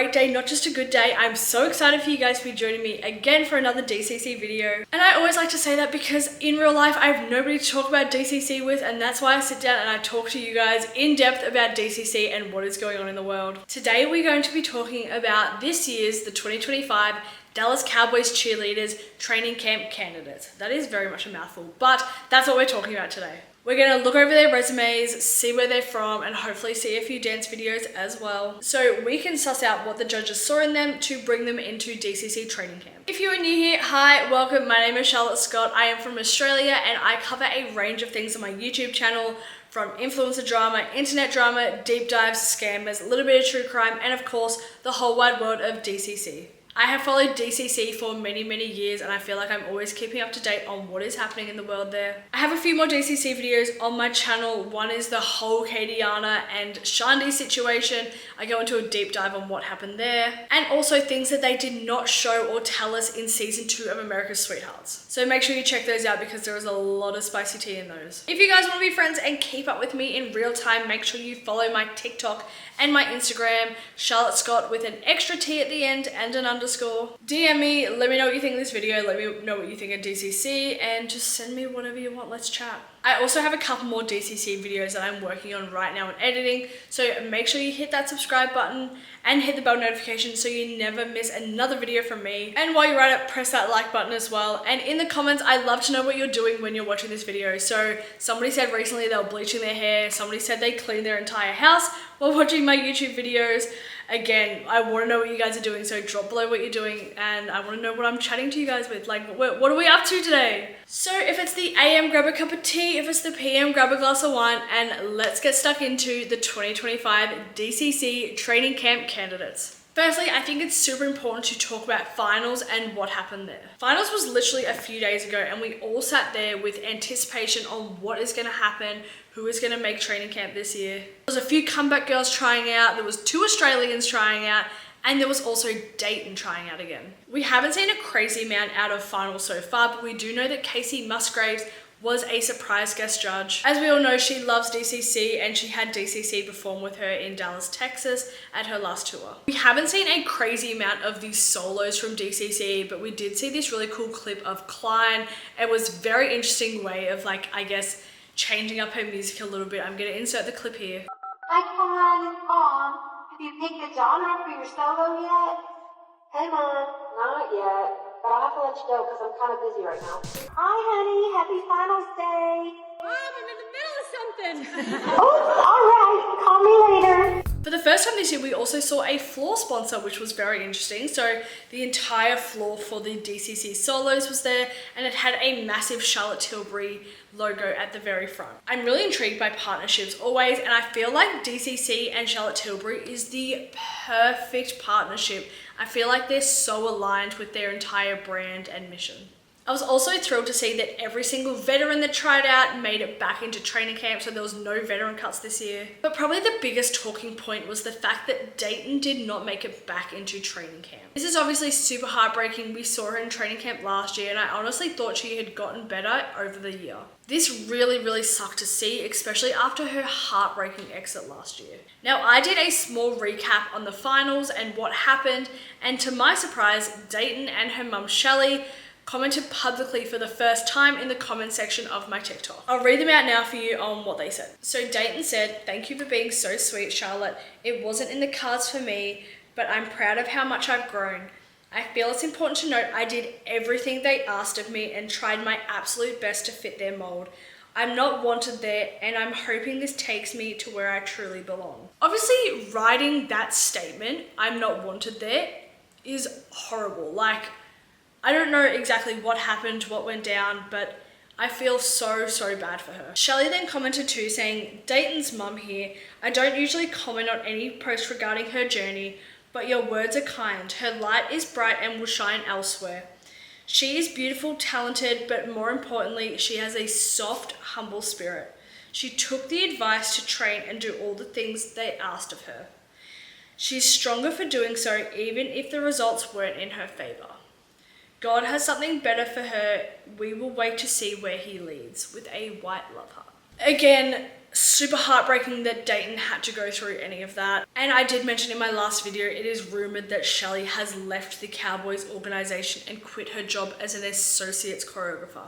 great day, not just a good day. I'm so excited for you guys to be joining me again for another DCC video. And I always like to say that because in real life, I have nobody to talk about DCC with, and that's why I sit down and I talk to you guys in depth about DCC and what is going on in the world. Today, we're going to be talking about this year's, the 2025 Dallas Cowboys Cheerleaders training camp candidates. That is very much a mouthful, but that's what we're talking about today. We're going to look over their resumes, see where they're from, and hopefully see a few dance videos as well, so we can suss out what the judges saw in them to bring them into DCC training camp. If you are new here, hi, welcome. My name is Charlotte Scott. I am from Australia and I cover a range of things on my YouTube channel, from influencer drama, internet drama, deep dives, scammers, a little bit of true crime, and of course, the whole wide world of DCC. I have followed DCC for many years and I feel like I'm always keeping up to date on what is happening in the world there. I have a few more DCC videos on my channel. One is the whole Kadiana and Shandy situation. I go into a deep dive on what happened there, and also things that they did not show or tell us in season 2 of America's Sweethearts. So make sure you check those out because there is a lot of spicy tea in those. If you guys want to be friends and keep up with me in real time, make sure you follow my TikTok and my Instagram, Charlotte Scott, with an extra T at the end and an underscore. DM me, let me know what you think of this video, let me know what you think of DCC, and just send me whatever you want, let's chat. I also have a couple more DCC videos that I'm working on right now and editing, so make sure you hit that subscribe button and hit the bell notification so you never miss another video from me. And while you're at it, press that like button as well. And in the comments, I'd love to know what you're doing when you're watching this video. So somebody said recently they were bleaching their hair, somebody said they cleaned their entire house while watching my YouTube videos. Again, I want to know what you guys are doing, so drop below what you're doing, and I want to know what I'm chatting to you guys with. Like, what are we up to today? So if it's the AM, grab a cup of tea. If it's the PM, grab a glass of wine, and let's get stuck into the 2025 DCC training camp candidates. Firstly, I think it's super important to talk about finals and what happened there. Finals was literally a few days ago and we all sat there with anticipation on what is going to happen, who is going to make training camp this year. There was a few comeback girls trying out, there was 2 Australians trying out, and there was also Dayton trying out again. We haven't seen a crazy amount out of finals so far, but we do know that Casey Musgraves was a surprise guest judge. As we all know, she loves DCC and she had DCC perform with her in Dallas, Texas at her last tour. We haven't seen a crazy amount of these solos from DCC, but we did see this really cool clip of Klein. It was a very interesting way of, like, I guess, changing up her music a little bit. I'm gonna insert the clip here. Hi Klein, have you picked a genre for your solo yet? Hey Mom, not yet. But I'll have to let you go because I'm kind of busy right now. Hi, honey. Happy finals day. Mom, I'm in the middle of something. Oops, all right. Call me later. For the first time this year, we also saw a floor sponsor, which was very interesting. So the entire floor for the DCC solos was there, and it had a massive Charlotte Tilbury logo at the very front. I'm really intrigued by partnerships always, and I feel like DCC and Charlotte Tilbury is the perfect partnership. I feel like they're so aligned with their entire brand and mission. I was also thrilled to see that every single veteran that tried out made it back into training camp, so there was no veteran cuts this year. But probably the biggest talking point was the fact that Dayton did not make it back into training camp. This is obviously super heartbreaking. We saw her in training camp last year and I honestly thought she had gotten better over the year. This really sucked to see, especially after her heartbreaking exit last year. Now, I did a small recap on the finals and what happened, and to my surprise, Dayton and her mum Shelly commented publicly for the first time in the comment section of my TikTok. I'll read them out now for you on what they said. So Dayton said, "Thank you for being so sweet, Charlotte. It wasn't in the cards for me, but I'm proud of how much I've grown. I feel it's important to note I did everything they asked of me and tried my absolute best to fit their mold. I'm not wanted there, and I'm hoping this takes me to where I truly belong." Obviously, writing that statement, "I'm not wanted there," is horrible. Like, I don't know exactly what happened, what went down, but I feel so bad for her. Shelly then commented too, saying, "Dayton's mum here. I don't usually comment on any post regarding her journey, but your words are kind. Her light is bright and will shine elsewhere. She is beautiful, talented, but more importantly, she has a soft, humble spirit. She took the advice to train and do all the things they asked of her. She's stronger for doing so, even if the results weren't in her favor. God has something better for her. We will wait to see where he leads," with a white love heart. Again, super heartbreaking that Dayton had to go through any of that. And I did mention in my last video, it is rumored that Shelly has left the Cowboys organization and quit her job as an associate's choreographer.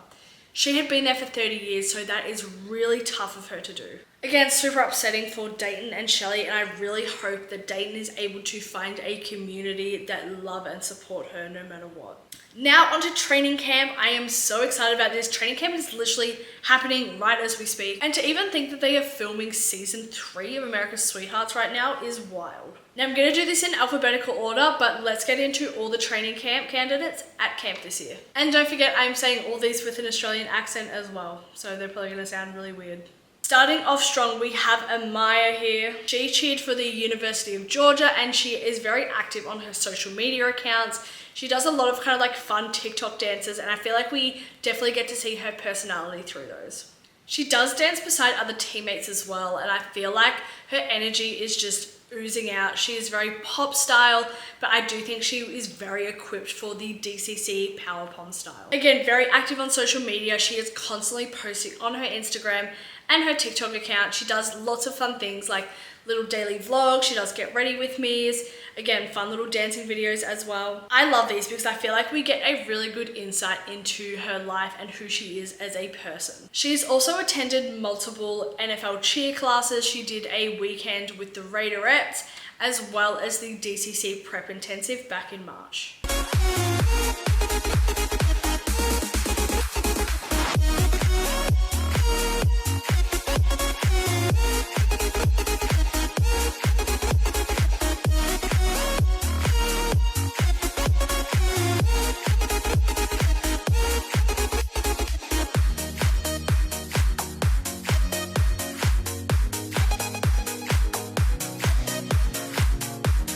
She had been there for 30 years, so that is really tough of her to do. Again, super upsetting for Dayton and Shelly, and I really hope that Dayton is able to find a community that love and support her no matter what. Now onto training camp. I am so excited about this. Training camp is literally happening right as we speak. And to even think that they are filming season 3 of America's Sweethearts right now is wild. Now I'm going to do this in alphabetical order, but let's get into all the training camp candidates at camp this year. And don't forget, I'm saying all these with an Australian accent as well, so they're probably going to sound really weird. Starting off strong, we have Amaya here. She cheered for the University of Georgia and she is very active on her social media accounts. She does a lot of kind of like fun TikTok dances and I feel like we definitely get to see her personality through those. She does dance beside other teammates as well and I feel like her energy is just oozing out. She is very pop style, but I do think she is very equipped for the DCC power pom style. Again, very active on social media. She is constantly posting on her Instagram and her TikTok account. She does lots of fun things like little daily vlogs. She does get ready with me's. Again, fun little dancing videos as well. I love these because I feel like we get a really good insight into her life and who she is as a person. She's also attended multiple NFL cheer classes. She did a weekend with the Raiderettes as well as the DCC Prep Intensive back in March.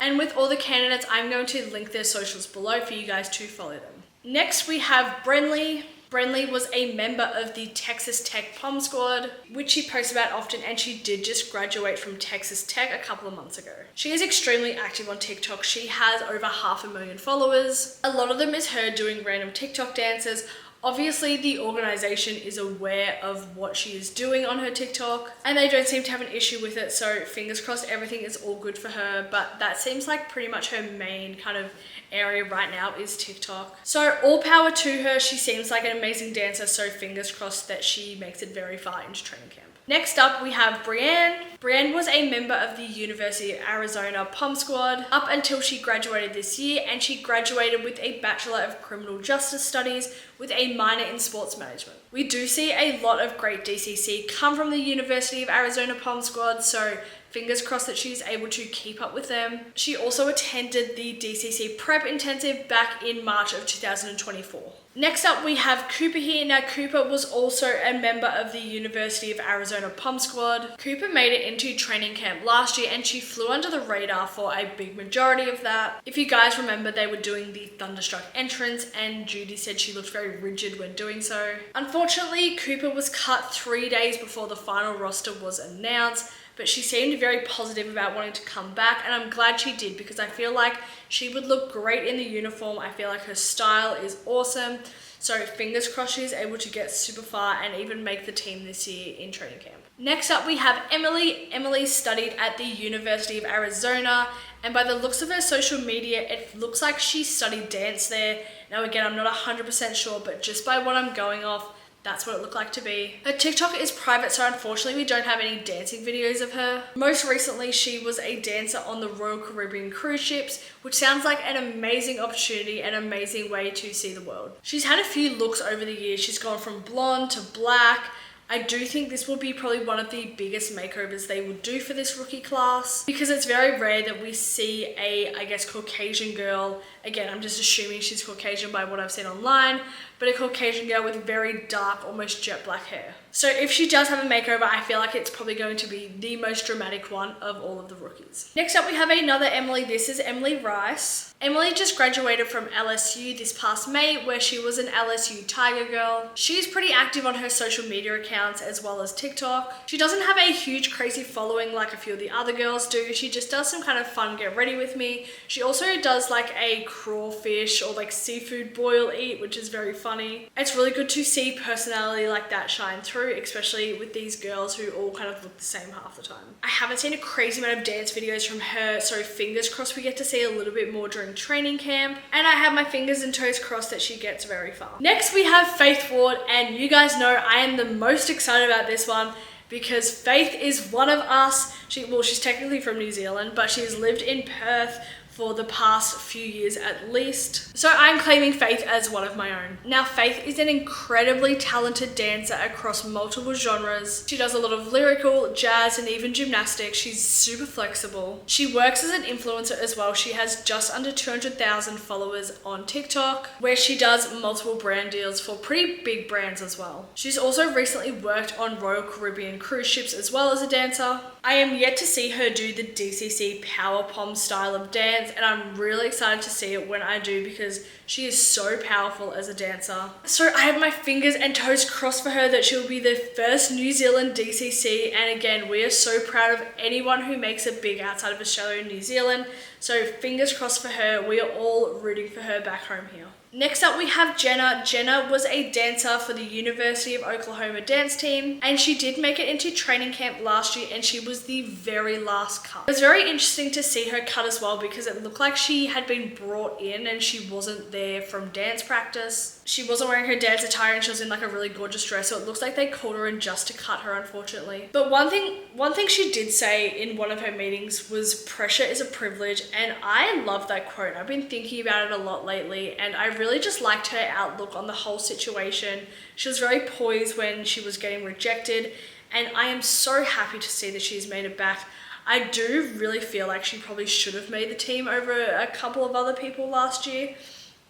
And with all the candidates, I'm going to link their socials below for you guys to follow them. Next, we have Brenly. Brenly was a member of the Texas Tech Pom Squad, which she posts about often, and she did just graduate from Texas Tech a couple of months ago. She is extremely active on TikTok. She has over 500,000 followers. A lot of them is her doing random TikTok dances. Obviously, the organization is aware of what she is doing on her TikTok and they don't seem to have an issue with it. So fingers crossed everything is all good for her. But that seems like pretty much her main kind of area right now is TikTok. So all power to her. She seems like an amazing dancer. So fingers crossed that she makes it very far into training camp. Next up, we have Brienne. Brienne was a member of the University of Arizona Pom Squad up until she graduated this year, and she graduated with a Bachelor of Criminal Justice Studies with a minor in Sports Management. We do see a lot of great DCC come from the University of Arizona Pom Squad, so fingers crossed that she's able to keep up with them. She also attended the DCC Prep Intensive back in March of 2024. Next up, we have Cooper here. Now, Cooper was also a member of the University of Arizona Pom Squad. Cooper made it into training camp last year and she flew under the radar for a big majority of that. If you guys remember, they were doing the Thunderstruck entrance and Judy said she looked very rigid when doing so. Unfortunately, Cooper was cut 3 days before the final roster was announced, but she seemed very positive about wanting to come back, and I'm glad she did because I feel like she would look great in the uniform. I feel like her style is awesome. So fingers crossed she's able to get super far and even make the team this year in training camp. Next up, we have Emily. Emily studied at the University of Arizona, and by the looks of her social media, it looks like she studied dance there. Now again, I'm not 100% sure, but just by what I'm going off, that's what it looked like to be. Her TikTok is private, so unfortunately we don't have any dancing videos of her. Most recently, she was a dancer on the Royal Caribbean cruise ships, which sounds like an amazing opportunity and amazing way to see the world. She's had a few looks over the years. She's gone from blonde to black. I do think this will be probably one of the biggest makeovers they will do for this rookie class because it's very rare that we see a, I guess, Caucasian girl. Again, I'm just assuming she's Caucasian by what I've seen online, but a Caucasian girl with very dark, almost jet black hair. So if she does have a makeover, I feel like it's probably going to be the most dramatic one of all of the rookies. Next up, we have another Emily. This is Emily Rice. Emily just graduated from LSU this past May, where she was an LSU Tiger Girl. She's pretty active on her social media accounts as well as TikTok. She doesn't have a huge crazy following like a few of the other girls do. She just does some kind of fun get ready with me. She also does like a crawfish or like seafood boil eat, which is very fun. funny. It's really good to see personality like that shine through, especially with these girls who all kind of look the same half the time. I haven't seen a crazy amount of dance videos from her, so fingers crossed we get to see a little bit more during training camp. And I have my fingers and toes crossed that she gets very far. Next we have Faith Ward, and you guys know I am the most excited about this one because Faith is one of us. She's technically from New Zealand, but she's lived in Perth for the past few years at least. So I'm claiming Faith as one of my own. Now Faith is an incredibly talented dancer across multiple genres. She does a lot of lyrical, jazz, and even gymnastics. She's super flexible. She works as an influencer as well. She has just under 200,000 followers on TikTok, where she does multiple brand deals for pretty big brands as well. She's also recently worked on Royal Caribbean cruise ships as well as a dancer. I am yet to see her do the DCC power pom style of dance, and I'm really excited to see it when I do because she is so powerful as a dancer. So I have my fingers and toes crossed for her that she'll be the first New Zealand DCC, and again, we are so proud of anyone who makes it big outside of Australia and New Zealand. So fingers crossed for her. We are all rooting for her back home here. Next up we have Jenna. Jenna was a dancer for the University of Oklahoma dance team, and she did make it into training camp last year, and she was the very last cut. It was very interesting to see her cut as well because it looked like she had been brought in and she wasn't there from dance practice. She wasn't wearing her dance attire and she was in like a really gorgeous dress, so it looks like they called her in just to cut her, unfortunately. But one thing she did say in one of her meetings was pressure is a privilege, and I love that quote. I've been thinking about it a lot lately, and I really just liked her outlook on the whole situation. She was very poised when she was getting rejected, and I am so happy to see that she's made it back. I do really feel like she probably should have made the team over a couple of other people last year,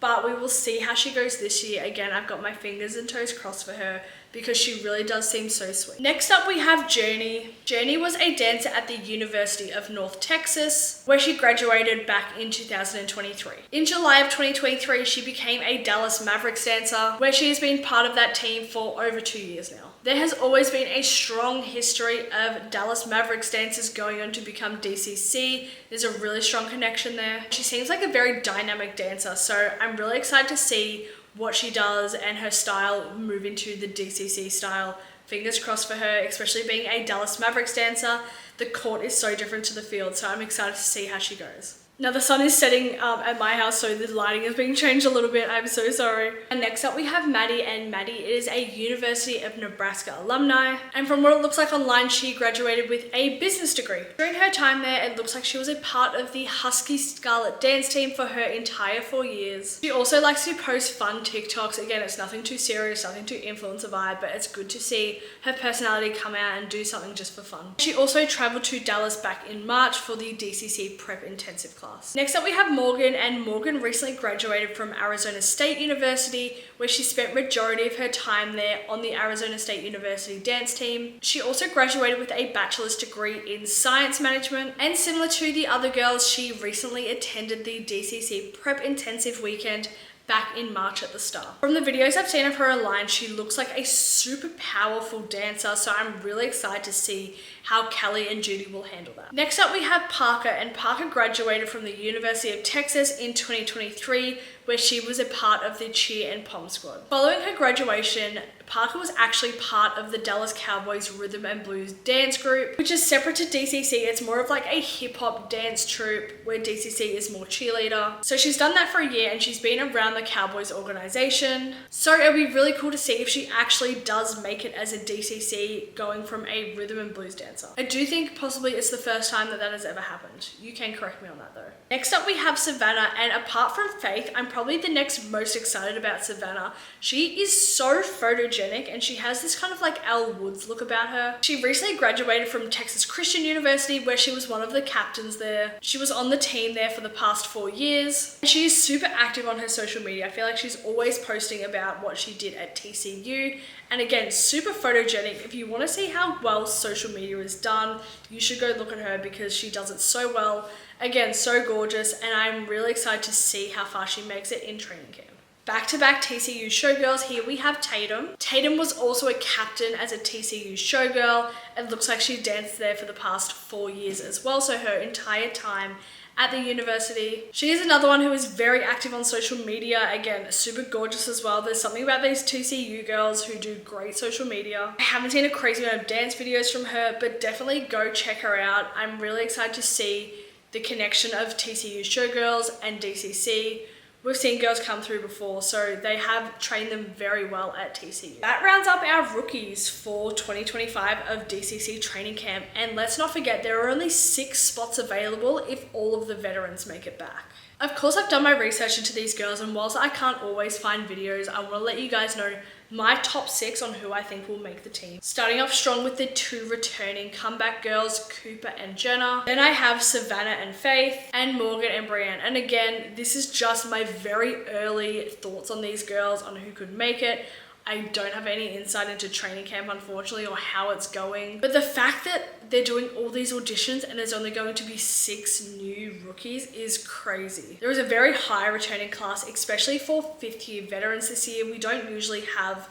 but we will see how she goes this year. Again, I've got my fingers and toes crossed for her because she really does seem so sweet. Next up we have Journey. Journey was a dancer at the University of North Texas, where she graduated back in 2023. In July of 2023, she became a Dallas Mavericks dancer, where she has been part of that team for over 2 years now. There has always been a strong history of Dallas Mavericks dancers going on to become DCC. There's a really strong connection there. She seems like a very dynamic dancer, so I'm really excited to see what she does and her style move into the DCC style. Fingers crossed for her, especially being a Dallas Mavericks dancer. The court is so different to the field, so I'm excited to see how she goes. Now the sun is setting at my house, so the lighting is being changed a little bit. I'm so sorry. And next up we have Maddie, and Maddie is a University of Nebraska alumni. And from what it looks like online, she graduated with a business degree. During her time there, it looks like she was a part of the Husky Scarlet dance team for her entire 4 years. She also likes to post fun TikToks. Again, it's nothing too serious, nothing to influence a vibe, but it's good to see her personality come out and do something just for fun. She also traveled to Dallas back in March for the DCC Prep Intensive class. Next up we have Morgan, and Morgan recently graduated from Arizona State University, where she spent majority of her time there on the Arizona State University dance team. She also graduated with a bachelor's degree in science management, and similar to the other girls, she recently attended the DCC Prep Intensive weekend back in March at the Star. From the videos I've seen of her online, she looks like a super powerful dancer, so I'm really excited to see how Kelly and Judy will handle that. Next up we have Parker, and Parker graduated from the University of Texas in 2023, where she was a part of the cheer and pom squad. Following her graduation, Parker was actually part of the Dallas Cowboys Rhythm and Blues dance group, which is separate to DCC. It's more of like a hip hop dance troupe where DCC is more cheerleader. So she's done that for a year, and she's been around the Cowboys organization. So it'll be really cool to see if she actually does make it as a DCC, going from a rhythm and blues dancer. I do think possibly it's the first time that has ever happened. You can correct me on that though. Next up we have Savannah, and apart from Faith, I'm probably the next most excited about Savannah. She is so photogenic, and she has this kind of like Elle Woods look about her. She recently graduated from Texas Christian University, where she was one of the captains there. She was on the team there for the past 4 years, and she is super active on her social media. I feel like she's always posting about what she did at TCU, and again, super photogenic. If you want to see how well social media is done, you should go look at her because she does it so well. Again, so gorgeous, and I'm really excited to see how far she makes it in training camp. Back-to-back TCU showgirls, here we have Tatum. Tatum was also a captain as a TCU showgirl. It looks like she danced there for the past 4 years as well, so her entire time at the university. She is another one who is very active on social media. Again, super gorgeous as well. There's something about these 2CU girls who do great social media. I haven't seen a crazy amount of dance videos from her, but definitely go check her out. I'm really excited to see the connection of TCU Showgirls and DCC. We've seen girls come through before, so they have trained them very well at TCU. That rounds up our rookies for 2025 of DCC training camp. And let's not forget, there are only 6 spots available if all of the veterans make it back. Of course, I've done my research into these girls, and whilst I can't always find videos, I want to let you guys know my top 6 on who I think will make the team. Starting off strong with the 2 returning comeback girls, Cooper and Jenna. Then I have Savannah and Faith, and Morgan and Brienne. And again, this is just my very early thoughts on these girls, on who could make it. I don't have any insight into training camp, unfortunately, or how it's going. But the fact that they're doing all these auditions and there's only going to be 6 new rookies is crazy. There is a very high returning class, especially for 5th year veterans this year. We don't usually have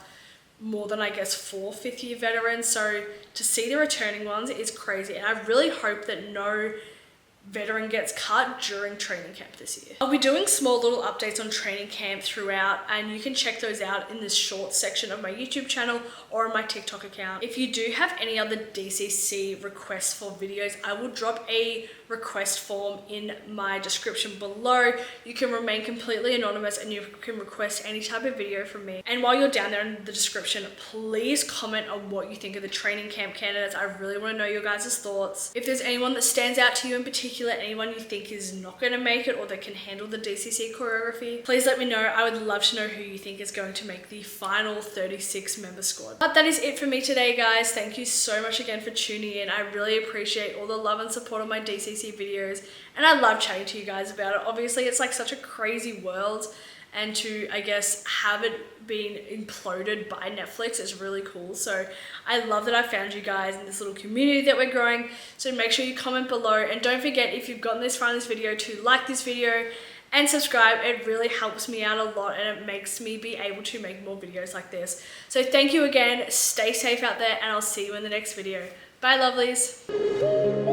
more than, I guess, 4 5th year veterans. So to see the returning ones is crazy. And I really hope that no veteran gets cut during training camp this year. I'll be doing small little updates on training camp throughout, and you can check those out in this short section of my YouTube channel or on my TikTok account. If you do have any other DCC requests for videos, I will drop a request form in my description below. You can remain completely anonymous and you can request any type of video from me. And while you're down there in the description, please comment on what you think of the training camp candidates. I really want to know your guys' thoughts. If there's anyone that stands out to you in particular, anyone you think is not going to make it or that can handle the DCC choreography, please let me know. I would love to know who you think is going to make the final 36 member squad. But that is it for me today, guys. Thank you so much again for tuning in. I really appreciate all the love and support on my DCC videos, and I love chatting to you guys about it. Obviously, it's like such a crazy world, and to, I guess, have it being imploded by Netflix is really cool. So I love that I found you guys in this little community that we're growing. So make sure you comment below, and don't forget, if you've gotten this far in this video, to like this video and subscribe. It really helps me out a lot, and it makes me be able to make more videos like this. So thank you again, stay safe out there, and I'll see you in the next video. Bye, lovelies.